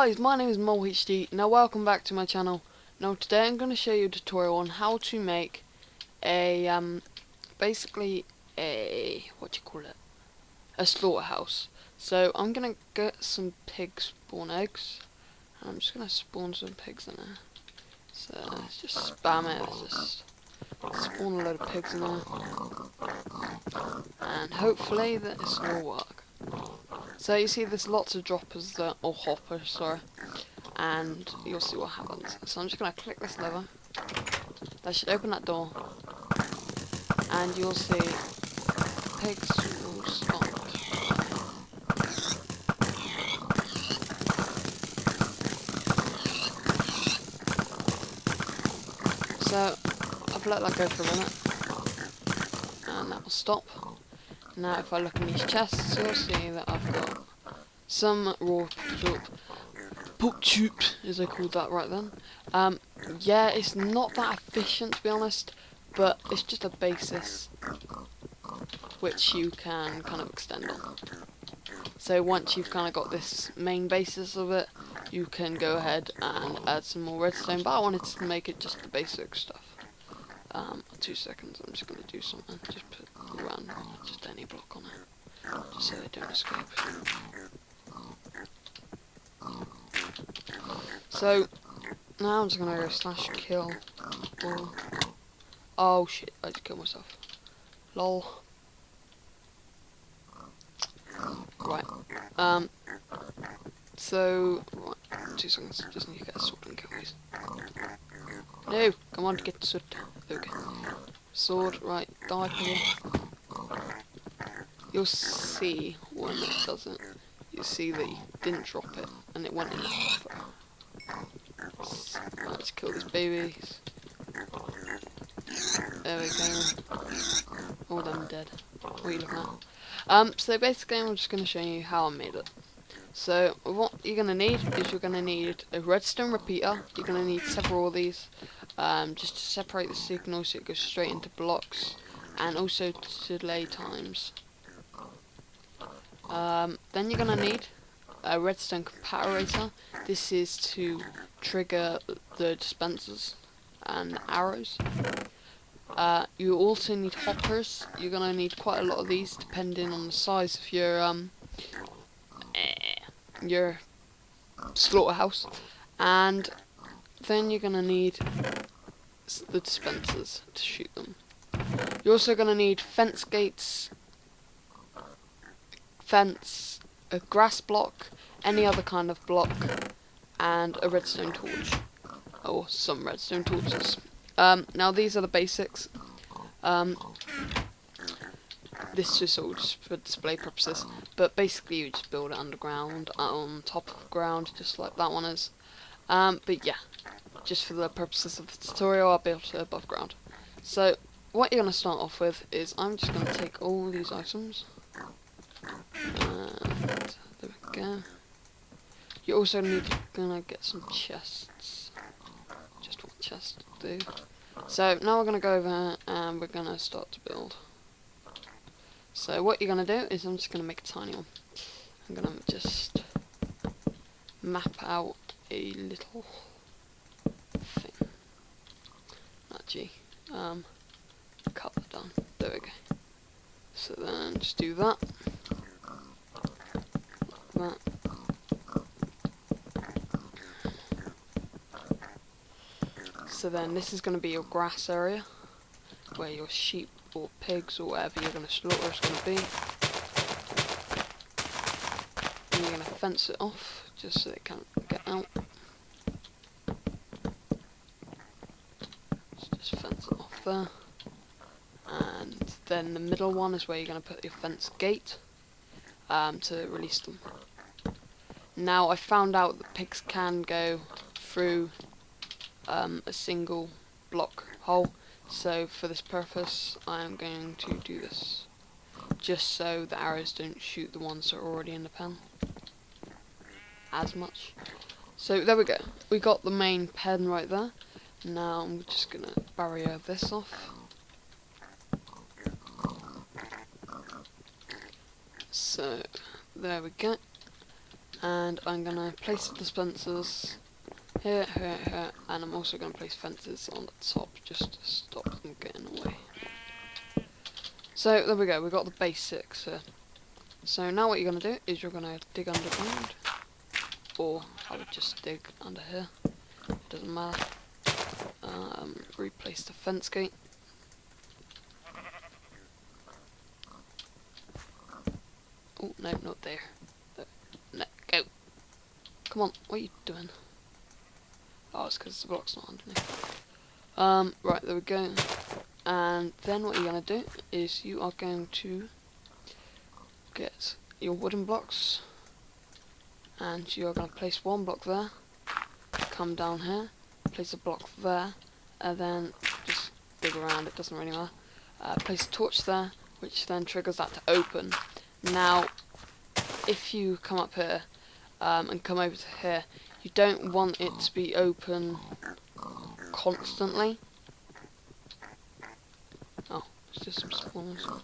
guys, my name is MoleHD. Now welcome back to my channel. Now today I'm going to show you a tutorial on how to make a basically a a slaughterhouse. So I'm going to get some pig spawn eggs, and I'm just going to spawn some pigs in there. So let's just spam it. Let's just spawn a load of pigs in there, and hopefully this will work. So you see there's lots of droppers there, or hoppers, sorry, and you'll see what happens. So I'm just going to click this lever. That should open that door, and you'll see pigs will stop. So I've let that go for a minute, and that will stop. Now if I look in these chests, you'll see that I've got some raw pork chop, as I called that right then. Yeah, it's not that efficient to be honest, but it's just a basis which you can kind of extend on. So once you've kind of got this main basis of it, you can go ahead and add some more redstone, but I wanted to make it just the basic stuff. 2 seconds, I'm just going to do something, just put just any block on it, just so they don't escape. So now I'm just gonna go /kill all. Oh shit, I just killed myself. Lol. Right. So right, 2 seconds, just need to get a sword and kill these. No, come on, get the sword. Okay. Sword, right, die here. You'll see when it doesn't. You see that you didn't drop it and it went in the hopper. Let's kill these babies. There we go. All them dead. What are you looking at? So basically I'm just going to show you how I made it. So what you're going to need is you're going to need a redstone repeater. You're going to need several of these, just to separate the signal so it goes straight into blocks, and also to delay times. Then you're going to need a redstone comparator. This is to trigger the dispensers and arrows. You also need hoppers. You're going to need quite a lot of these depending on the size of your slaughterhouse. And then you're going to need the dispensers to shoot them. You're also going to need fence gates, fence, a grass block, any other kind of block, and a redstone torch, or some redstone torches. Now these are the basics. This is all just for display purposes, but basically you just build it underground, on top of the ground, just like that one is. But yeah, just for the purposes of the tutorial, I built it above ground. So what you're going to start off with is I'm just going to take all these items. And there we go. You're also gonna get some chests. Just what chests do. So now we're gonna go over and we're gonna start to build. So what you're gonna do is I'm just gonna make a tiny one. I'm gonna just map out a little thing. Gee. Cut that down. There we go. So then just do that. That. So then this is going to be your grass area, where your sheep or pigs or whatever you're going to slaughter is going to be. And you're going to fence it off, just so they can't get out. Just fence it off there. And then the middle one is where you're going to put your fence gate, to release them. Now I found out that pigs can go through a single block hole, so for this purpose I am going to do this, just so the arrows don't shoot the ones that are already in the pen as much. So there we go, we got the main pen right there. Now I'm just going to barrier this off. So there we go. and I'm gonna place the dispensers here, here, here, and I'm also gonna place fences on the top just to stop them getting away. So there we go, we got the basics here. So now what you're gonna do is you're gonna dig underground, or I would just dig under here, it doesn't matter. Replace the fence gate. Oh no, not there. No, go. Come on, what are you doing? Oh, it's because the block's not underneath. Right, there we go. And then what you're going to do is you are going to get your wooden blocks, and you are going to place one block there, come down here, place a block there, and then just dig around, it doesn't really matter. Place a torch there, which then triggers that to open. Now, if you come up here and come over to here, you don't want it to be open constantly. Oh, it's just some spawners.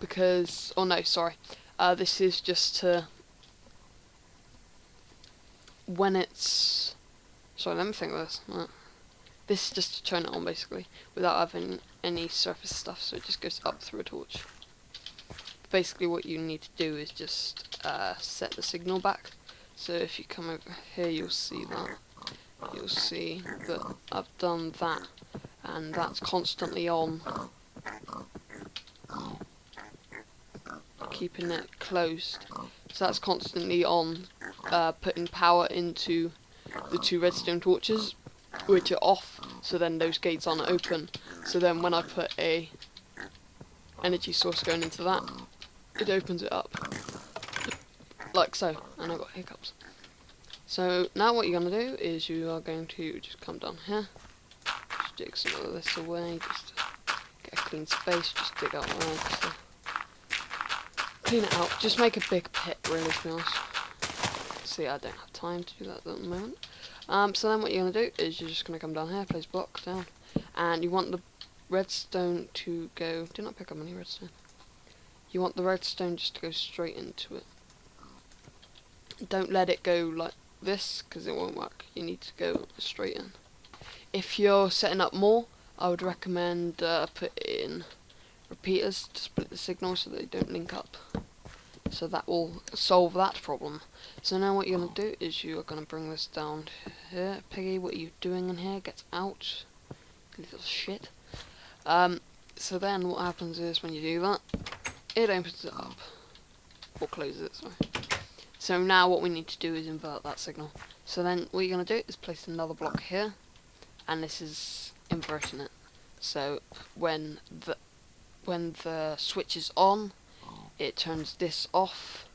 Because, oh no, sorry. This is just to, when it's, sorry, let me think of this. This is just to turn it on basically, without having any surface stuff, so it just goes up through a torch. Basically what you need to do is just set the signal back. So if you come over here, you'll see that. You'll see that I've done that, and that's constantly on, keeping it closed. So that's constantly on, putting power into the 2 redstone torches, which are off, so then those gates aren't open. So then when I put a energy source going into that, it opens it up, like so, and I got hiccups. So now what you're going to do is you are going to just come down here, just dig some of this away, just to get a clean space, just dig out around, just to clean it out, just make a big pit really, to be honest. See, I don't have time to do that at the moment. So then what you're going to do is you're just going to come down here, place block down, and you want the redstone to go, do not pick up any redstone. You want the redstone just to go straight into it. Don't let it go like this, because it won't work. You need to go straight in. If you're setting up more, I would recommend put in repeaters to split the signal so they don't link up. So that will solve that problem. So now what you're going to do is you are going to bring this down here. Piggy, what are you doing in here? Get out. Little shit. So then what happens is when you do that, it opens it up. Or closes it, sorry. So now what we need to do is invert that signal. So then what you're going to do is place another block here, and this is inverting it. So when the switch is on, it turns this off,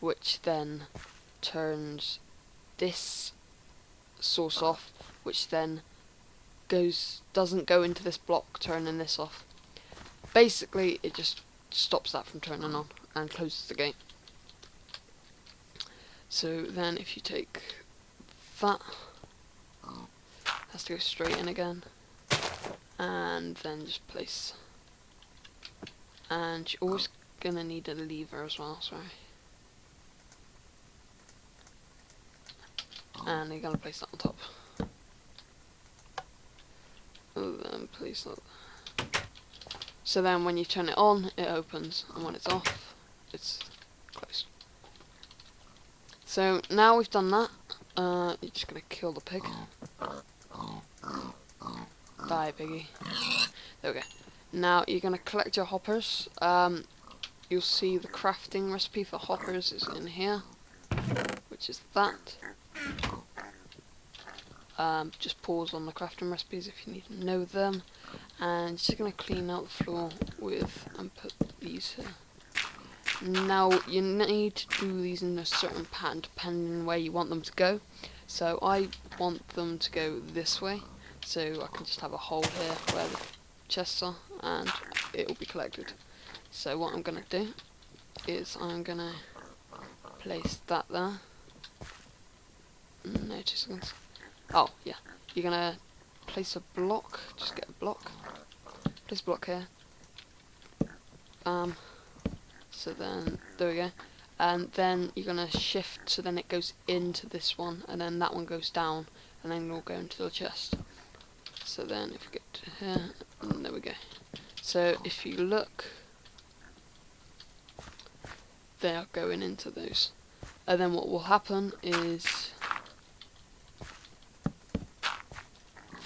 which then turns this source off, which then doesn't go into this block, turning this off. Basically, it just stops that from turning on and closes the gate. So then if you take that, it has to go straight in again, and then just place, and you're always gonna need a lever as well, sorry, and you're gonna place that on top, and then place that. So then when you turn it on, it opens, and when it's off, it's closed. So now we've done that, you're just gonna kill the pig. Die, piggy. There we go. Now you're gonna collect your hoppers. You'll see the crafting recipe for hoppers is in here, which is that. Just pause on the crafting recipes if you need to know them. And just gonna clean out the floor with and put these here. Now you need to do these in a certain pattern depending on where you want them to go. So I want them to go this way, so I can just have a hole here where the chests are, and it will be collected. So what I'm gonna do is I'm gonna place that there. No, 2 seconds. Oh yeah, you're gonna place a block. Just get a block. Place a block here. So then, there we go. And then you're going to shift, so then it goes into this one, and then that one goes down, and then it'll go into the chest. So then, if we get to here, and there we go. So if you look, they are going into those. And then what will happen is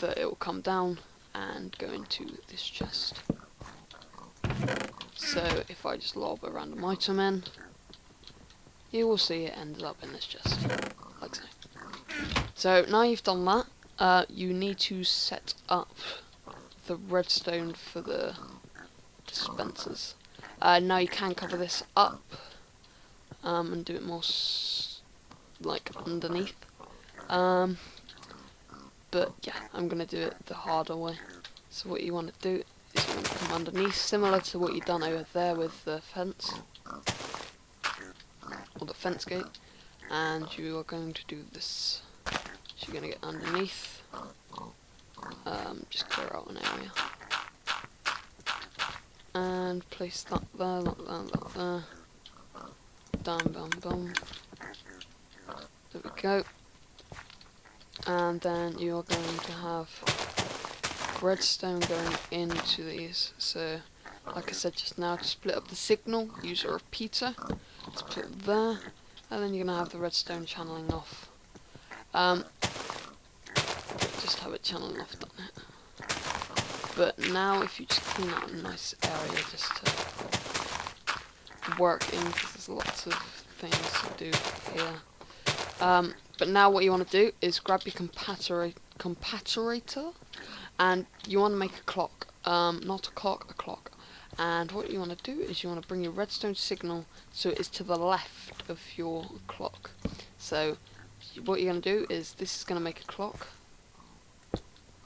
that it will come down and go into this chest. So if I just lob a random item in, you will see it ends up in this chest, like so. So now you've done that, you need to set up the redstone for the dispensers. Now you can cover this up and do it more like underneath. But yeah, I'm going to do it the harder way. So what you want to do is you want to come underneath, similar to what you've done over there with the fence, or the fence gate, and you are going to do this. So you're going to get underneath, just clear out an area, and place that there, that there, down. There we go. And then you're going to have redstone going into these. So, like I said just now, to split up the signal, use a repeater to put it there, and then you're going to have the redstone channeling off. Just have it channeling off, done it. But now, if you just clean out a nice area just to work in, because there's lots of things to do here. But now what you want to do is grab your compactorator, and you want to make a clock. Not a clock, a clock. And what you want to do is you want to bring your redstone signal so it is to the left of your clock. So what you're going to do is, this is going to make a clock.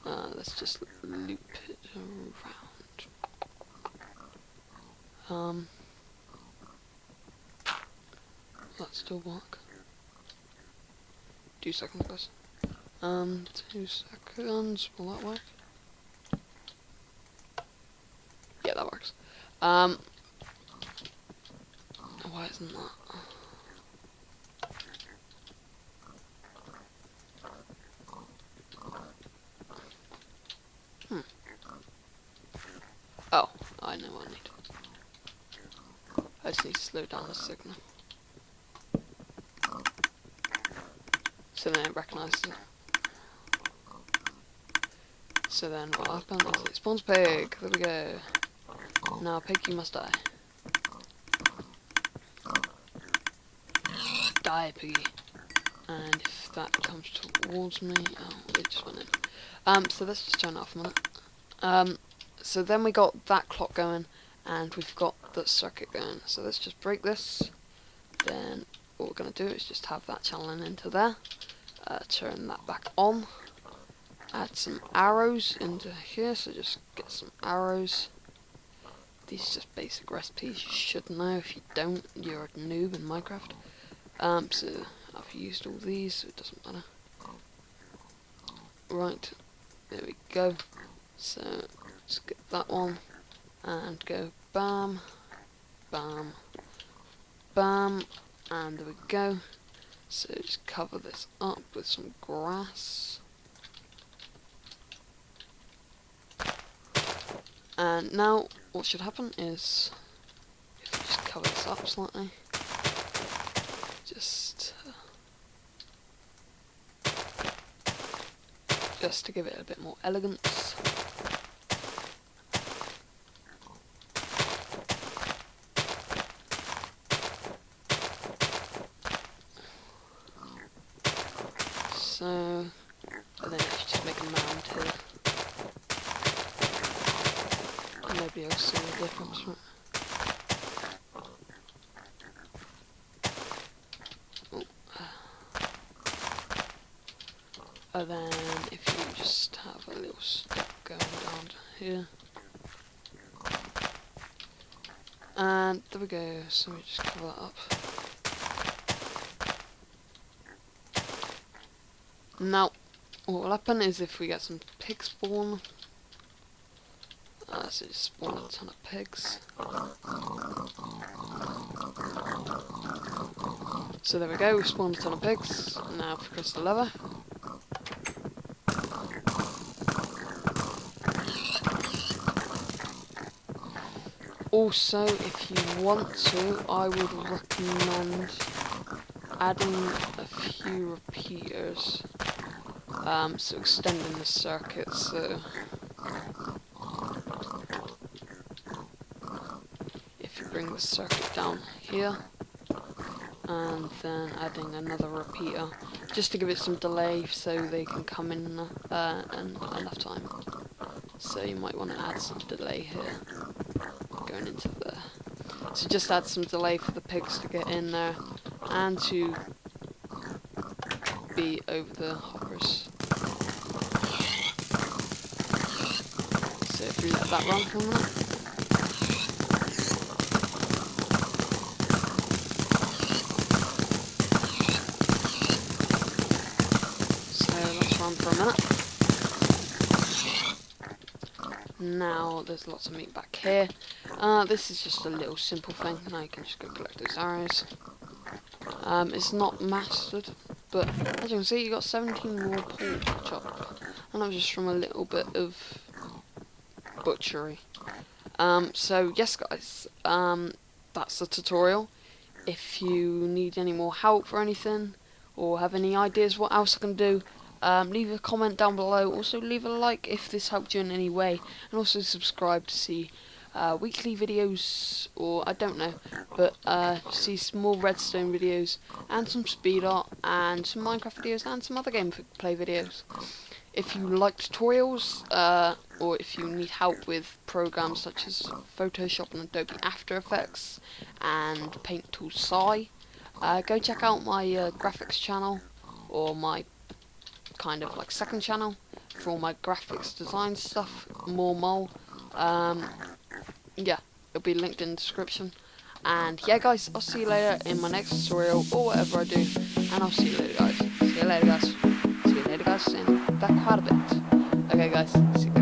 Let's just loop it around. That still work. 2 seconds, guys. 2 seconds. Will that work? Yeah, that works. Why isn't that? Oh, I know what I need. I just need to slow down the signal. So then it recognises it. So then what happens is it spawns pig. There we go. Now pig, you must die. Die, piggy. And if that comes towards me, oh, it just went in. So let's just turn it off a minute. So then we got that clock going, and we've got the circuit going. So let's just break this. Then what we're going to do is just have that channeling into there. Turn that back on. Add some arrows into here, so just get some arrows. These are just basic recipes you should know. If you don't, you're a noob in Minecraft. So I've used all these, so it doesn't matter. Right, there we go. So let's get that one and go bam, bam, bam, and there we go. So just cover this up with some grass. And now what should happen is, if we just cover this up slightly, just to give it a bit more elegance. So, and then you should just make a mound here. And nobody else see the difference, right? And then if you just have a little step going down here. And there we go, so we just cover that up. Now, what will happen is if we get some pig spawn, So just spawn a ton of pigs. So there we go, we spawned a ton of pigs. Now if we press the lever. Also, if you want to, I would recommend adding a few repeaters. So extending the circuit, so if you bring the circuit down here, and then adding another repeater, just to give it some delay so they can come in enough time. So you might want to add some delay here, going into there. So just add some delay for the pigs to get in there, and to be over the hoppers. So if we let that run for a minute. So let's run for a minute. Now there's lots of meat back here. This is just a little simple thing. Now you can just go collect those arrows. It's not mastered, but as you can see, you got 17 raw pork chop, and that was just from a little bit of butchery. So yes guys, that's the tutorial. If you need any more help or anything, or have any ideas what else I can do, leave a comment down below. Also leave a like if this helped you in any way, and also subscribe to see weekly videos, or I don't know, but see some more Redstone videos, and some speed art, and some Minecraft videos, and some other gameplay videos. If you like tutorials, or if you need help with programs such as Photoshop and Adobe After Effects and Paint Tool Sci, go check out my graphics channel, or my kind of like second channel for all my graphics design stuff, more mole. Yeah, it'll be linked in the description. And yeah guys, I'll see you later in my next tutorial, or whatever I do, and I'll see you later guys. See you later guys. See you later guys, in that quite a bit. Okay guys, see you later.